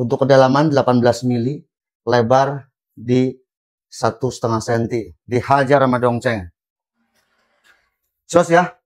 Untuk kedalaman 18 mili, lebar di 1,5 cm. Dihajar sama Dongceng. Jos ya.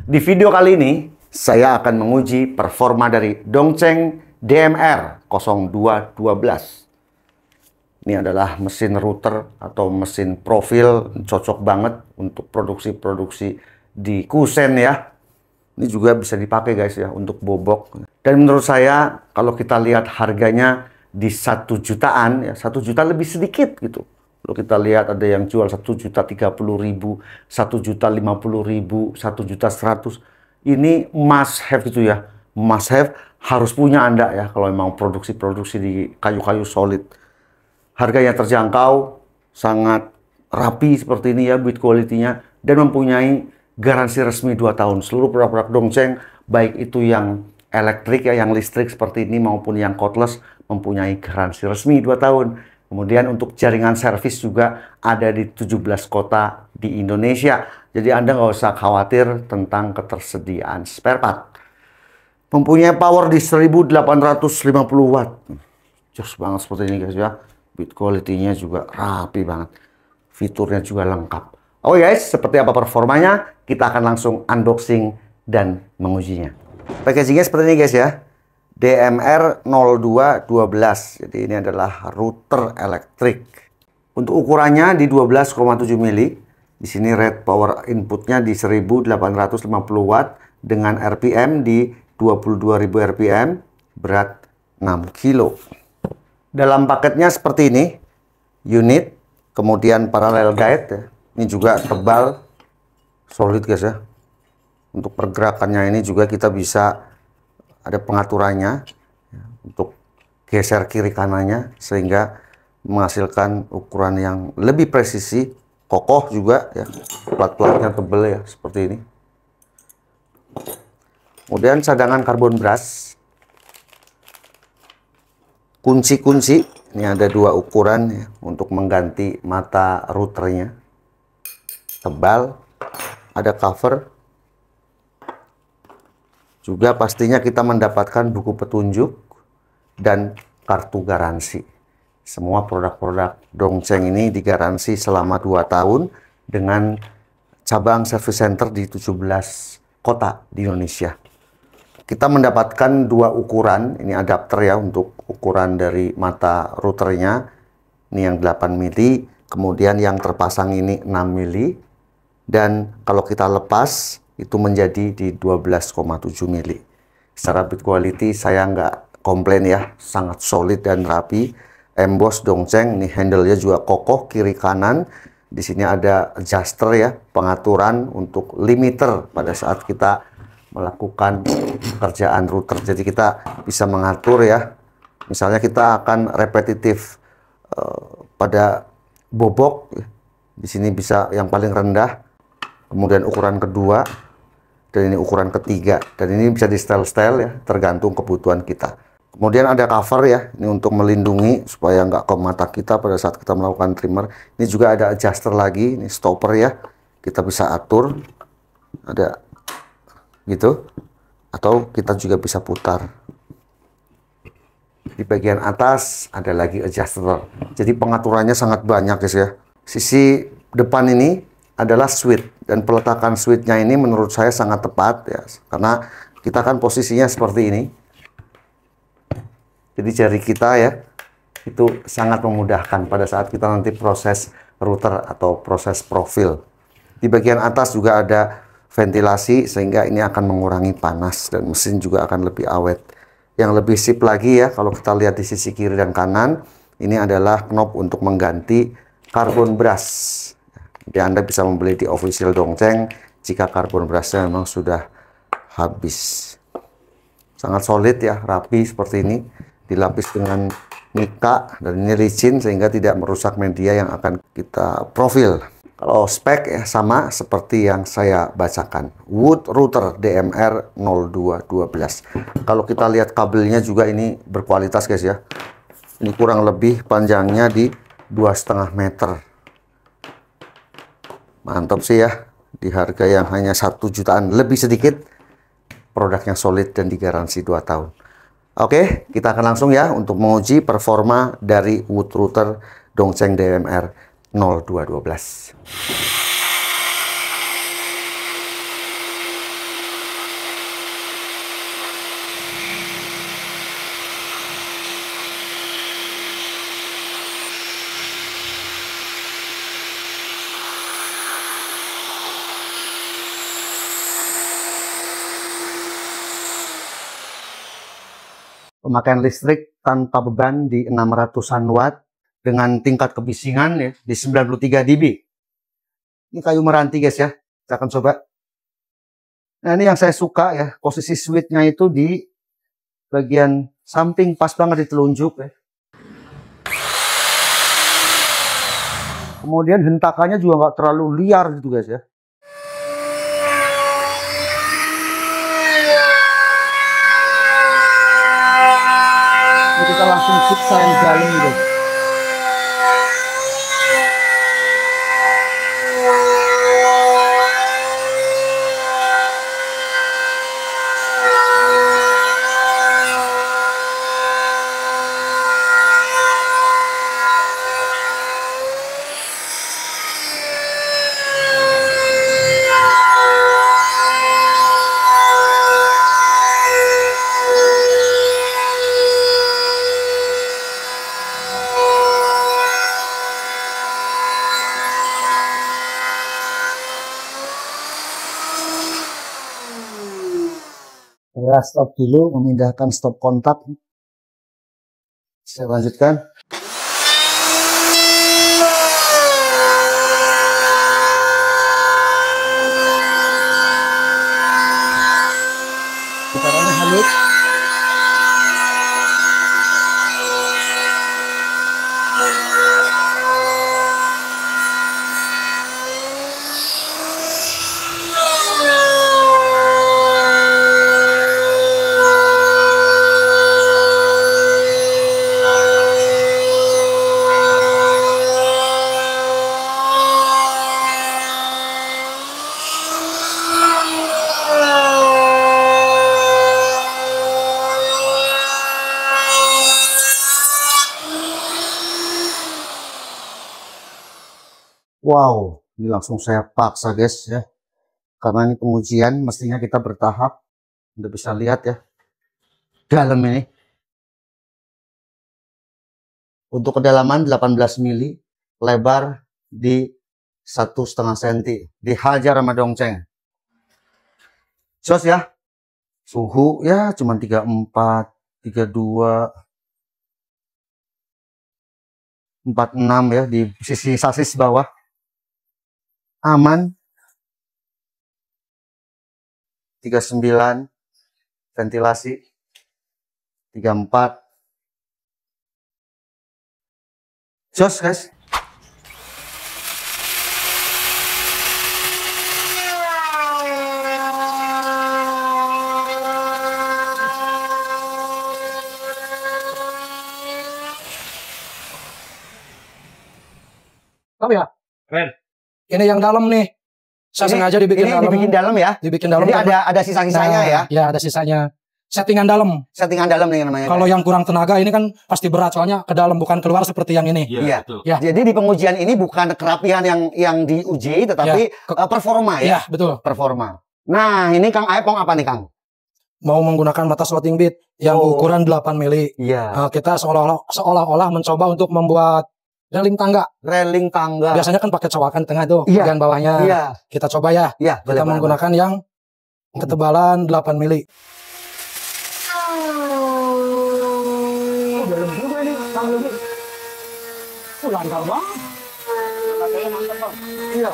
Di video kali ini, saya akan menguji performa dari Dongceng DMR 0212. Ini adalah mesin router atau mesin profil, cocok banget untuk produksi-produksi di kusen ya. Ini juga bisa dipakai guys ya untuk bobok. Dan menurut saya kalau kita lihat harganya di 1 jutaan ya, 1 juta lebih sedikit gitu. Kalau kita lihat ada yang jual 1.030.000, 1.050.000, 1.100.000. Ini must have gitu ya. Must have, harus punya Anda ya kalau memang produksi-produksi di kayu-kayu solid. Harganya terjangkau, sangat rapi seperti ini ya build quality-nya, dan mempunyai garansi resmi 2 tahun. Seluruh produk-produk Dongceng, baik itu yang elektrik ya, yang listrik seperti ini maupun yang cordless, mempunyai garansi resmi 2 tahun. Kemudian untuk jaringan servis juga ada di 17 kota di Indonesia. Jadi Anda nggak usah khawatir tentang ketersediaan spare part. Mempunyai power di 1850 watt. Jos banget seperti ini guys ya. Build quality-nya juga rapi banget. Fiturnya juga lengkap. Oke guys, seperti apa performanya? Kita akan langsung unboxing dan mengujinya. Packagingnya seperti ini guys ya. DMR 0212. Jadi ini adalah router elektrik. Untuk ukurannya di 12,7 mili. Di sini rate power inputnya di 1850 watt dengan RPM di 22.000 RPM, berat 6 kilo. Dalam paketnya seperti ini, unit, kemudian parallel guide ya. Ini juga tebal, solid guys ya. Untuk pergerakannya ini juga kita bisa ada pengaturannya ya, untuk geser kiri kanannya sehingga menghasilkan ukuran yang lebih presisi, kokoh juga ya. Plat-platnya tebal ya seperti ini. Kemudian cadangan karbon brush. Kunci-kunci, ini ada 2 ukuran ya, untuk mengganti mata routernya. Tebal, ada cover. Juga pastinya kita mendapatkan buku petunjuk dan kartu garansi. Semua produk-produk Dongceng ini digaransi selama 2 tahun dengan cabang service center di 17 kota di Indonesia. Kita mendapatkan 2 ukuran, ini adapter ya untuk ukuran dari mata routernya. Ini yang 8 mili, kemudian yang terpasang ini 6 mili. Dan kalau kita lepas, itu menjadi di 12,7 mili. Secara build quality saya nggak komplain ya, sangat solid dan rapi. Emboss Dongceng, ini handle-nya juga kokoh kiri kanan. Di sini ada adjuster ya, pengaturan untuk limiter pada saat kita melakukan pekerjaan router. Jadi kita bisa mengatur ya. Misalnya kita akan repetitif pada bobok. Di sini bisa yang paling rendah. Kemudian ukuran kedua. Dan ini ukuran ketiga. Dan ini bisa di style-style ya. Tergantung kebutuhan kita. Kemudian ada cover ya. Ini untuk melindungi supaya nggak ke mata kita pada saat kita melakukan trimmer. Ini juga ada adjuster lagi. Ini stopper ya. Kita bisa atur. Ada gitu, atau kita juga bisa putar. Di bagian atas ada lagi adjuster. Jadi pengaturannya sangat banyak guys ya. Sisi depan ini adalah switch, dan peletakan switchnya ini menurut saya sangat tepat ya, karena kita kan posisinya seperti ini. Jadi jari kita ya itu sangat memudahkan pada saat kita nanti proses router atau proses profil. Di bagian atas juga ada ventilasi sehingga ini akan mengurangi panas dan mesin juga akan lebih awet. Yang lebih sip lagi ya, kalau kita lihat di sisi kiri dan kanan, ini adalah knob untuk mengganti karbon brush. Jadi Anda bisa membeli di official Dongceng jika karbon brushnya memang sudah habis. Sangat solid ya, rapi seperti ini, dilapis dengan mika dan ini licin sehingga tidak merusak media yang akan kita profil. Kalau spek ya sama seperti yang saya bacakan. Wood router DMR 0212. Kalau kita lihat kabelnya juga ini berkualitas guys ya. Ini kurang lebih panjangnya di 2,5 meter. Mantap sih ya. di harga yang hanya 1 jutaan lebih sedikit. Produknya solid dan digaransi 2 tahun. Oke, kita akan langsung ya untuk menguji performa dari wood router Dongcheng DMR 0212. Pemakaian listrik tanpa beban di 600-an watt dengan tingkat kebisingan ya, di 93 dB. Ini kayu meranti guys ya, kita akan coba. Nah ini yang saya suka ya, posisi switch-nya itu di bagian samping pas banget di telunjuk ya. Kemudian hentakannya juga nggak terlalu liar gitu guys ya. Kita langsung siksa yang jalan gitu. Saya stop dulu, memindahkan stop kontak. Saya lanjutkan. Putarannya halus. Wow, ini langsung saya paksa guys ya. Karena ini pengujian, mestinya kita bertahap. Anda bisa lihat ya, dalam ini. Untuk kedalaman 18 mili, lebar di 1,5 cm. Dihajar sama Dongcheng. Jos ya. Suhu ya cuma 34, 32, 46 ya di sisi sasis bawah. Aman. 39, ventilasi 34. Jos guys. Tapi ya, Keren. ini yang dalam nih. Saya sengaja dibikin ini dalam. dibikin dalam ya. Dibikin dalam. Jadi ada sisa-sisanya ya. Ya, ada sisanya. Settingan dalam. Settingan dalam nih namanya. Kalau yang kurang tenaga ini kan pasti berat, soalnya ke dalam bukan keluar seperti yang ini. Iya. Betul. Ya. Jadi di pengujian ini bukan kerapian yang diuji, tetapi performa ya. Iya, betul. Performa. Nah, ini Kang Aep mau apa nih Kang? Mau menggunakan mata slotting bit yang ukuran 8 mili. Iya. Kita seolah-olah mencoba untuk membuat railing tangga. Railing tangga. Biasanya kan pakai cowakan tengah tuh, Iya. bagian bawahnya. Iya. Kita coba ya. Iya. Kita menggunakan yang ketebalan 8 mili. Dalam juga ini Kang Yogi. Lancar banget. Katanya mantap Bang. Iya.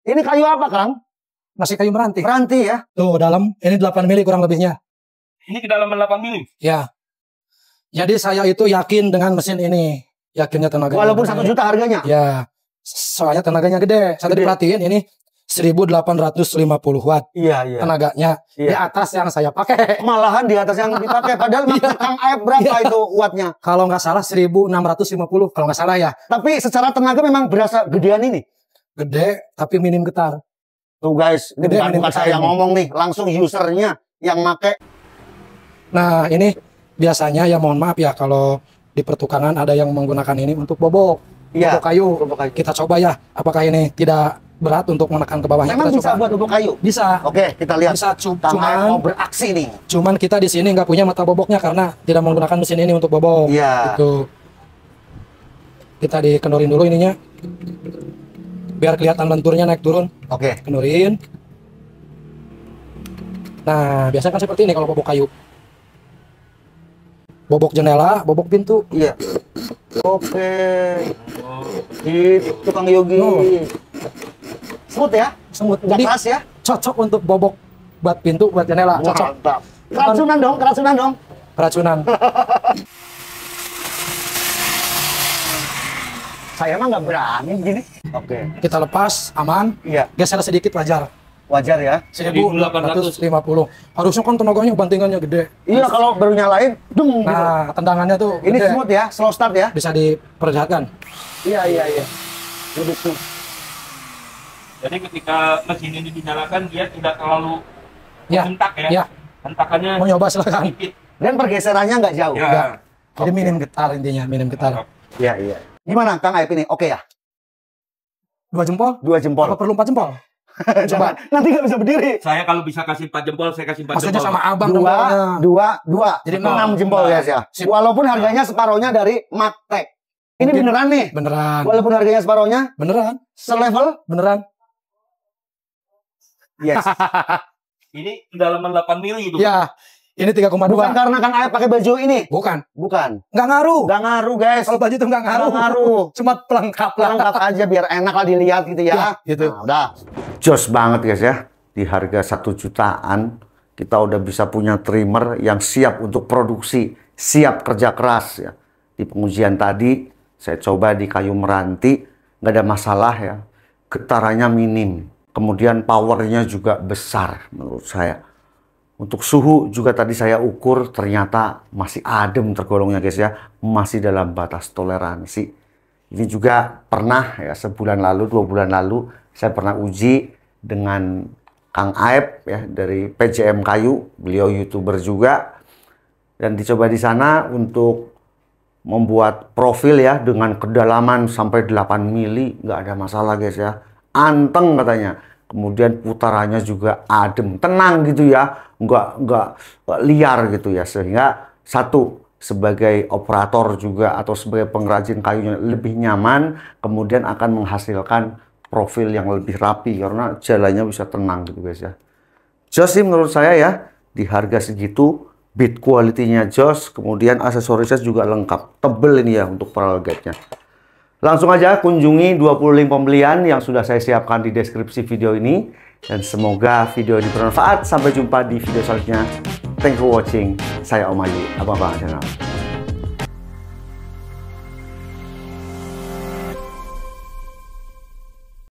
Ini kayu apa Kang? Masih kayu meranti. Meranti ya. Tuh dalam, ini 8 mili kurang lebihnya. Ini kedalaman 8 mili. Ya. Jadi saya itu yakin dengan mesin ini. Yakinnya tenaganya. Walaupun 1 juta harganya. Ya. Soalnya tenaganya gede. Saya tadi perhatiin ini 1850 watt Iya, iya. tenaganya. Di Iya. atas yang saya pakai. Malahan di atas yang dipakai. Padahal maksud Kang Aep berapa itu wattnya? Kalau nggak salah 1650 kalau nggak salah ya. Tapi secara tenaga memang berasa gedean ini. Gede tapi minim getar. Tuh guys, ini Gede, bukan minim saya yang getar. ngomong nih. Langsung usernya yang make. Nah ini biasanya ya mohon maaf ya kalau di pertukangan ada yang menggunakan ini untuk bobok. Iya, Bobok kayu. bobok kayu. Kita coba ya apakah ini tidak berat untuk menekan ke bawahnya. Memang Kita bisa coba. buat bubuk kayu. Bisa. Oke, kita lihat. Bisa Kang Aep mau cuman beraksi nih. kita di sini nggak punya mata boboknya karena tidak menggunakan mesin ini untuk bobok. Iya. Gitu. Kita dikendorin dulu ininya. Biar kelihatan lenturnya naik turun. Oke. Kendorin. Nah, biasanya kan seperti ini kalau bobok kayu. Bobok jendela, bobok pintu. Iya. Oke. Itu Kang Yogi. Oh. Smooth ya? Semut. Nggak Jadi keras ya? cocok untuk bobok buat pintu, buat jendela. Cocok. Mantap. Keracunan dong, keracunan dong. Keracunan. Saya mah nggak berani gini. Oke. Kita lepas, aman. Iya. Geser sedikit wajar. Wajar ya. 1850. Harusnya kan tenaganya bantingannya gede. Iya, kalau baru nyalain, dung gitu. Nah, tendangannya tuh Ini gede. smooth ya, slow start ya. Bisa diperlihatkan. Iya, iya, iya. Lebih smooth. Jadi ketika mesin ini dinyalakan dia tidak terlalu Ya. hentak ya. Ya. Hentakannya Mau nyoba silakan. sedikit. Dan pergeserannya nggak jauh. Ya. Enggak. Jadi minim getar intinya, minim getar. Iya, iya. Gimana Kang Aep ini? Oke ya? 2 jempol? 2 jempol. Apa perlu 4 jempol? Coba. Nanti nggak bisa berdiri. Saya kalau bisa kasih 4 jempol, saya kasih 4 Maksudnya jempol. sama abang jempolnya. Dua. Jadi Jadi 6 jempol Nah. guys ya. Sip. Walaupun harganya separohnya dari Magtek. Ini Mungkin. beneran nih. Beneran. Walaupun harganya separohnya, Beneran. selevel. Beneran. Yes. Ini kedalaman 8 mili itu. Ya. Ini 3,2. Bukan karena Kang Aep pakai baju ini. Bukan. Bukan. Nggak ngaruh. Nggak ngaruh guys. Kalau baju itu nggak ngaruh. Nggak ngaruh. Cuma pelengkap lah. Lengkap aja biar enak lah dilihat gitu ya. Ya, gitu. Nah, udah. Jos banget guys ya. Di harga 1 jutaan kita udah bisa punya trimmer yang siap untuk produksi, siap kerja keras ya. Di pengujian tadi saya coba di kayu meranti, nggak ada masalah ya. Getarannya minim. Kemudian powernya juga besar menurut saya. Untuk suhu juga tadi saya ukur ternyata masih adem tergolongnya guys ya. Masih dalam batas toleransi. Ini juga pernah ya sebulan lalu, 2 bulan lalu saya pernah uji dengan Kang Aep ya dari PJM Kayu. Beliau YouTuber juga. Dan dicoba di sana untuk membuat profil ya dengan kedalaman sampai 8 mili. Nggak ada masalah guys ya. Anteng katanya. Kemudian putarannya juga adem, tenang gitu ya, nggak liar gitu ya, sehingga satu sebagai operator juga atau sebagai pengrajin kayunya lebih nyaman, kemudian akan menghasilkan profil yang lebih rapi karena jalannya bisa tenang gitu guys ya. Jos sih menurut saya ya, di harga segitu, build quality-nya jos, kemudian aksesorisnya juga lengkap, tebel ini ya untuk parallel guide-nya. Langsung aja kunjungi 20 link pembelian yang sudah saya siapkan di deskripsi video ini. Dan semoga video ini bermanfaat. Sampai jumpa di video selanjutnya. Thank you for watching. Saya Om Ayu, Abang-Abang Channel.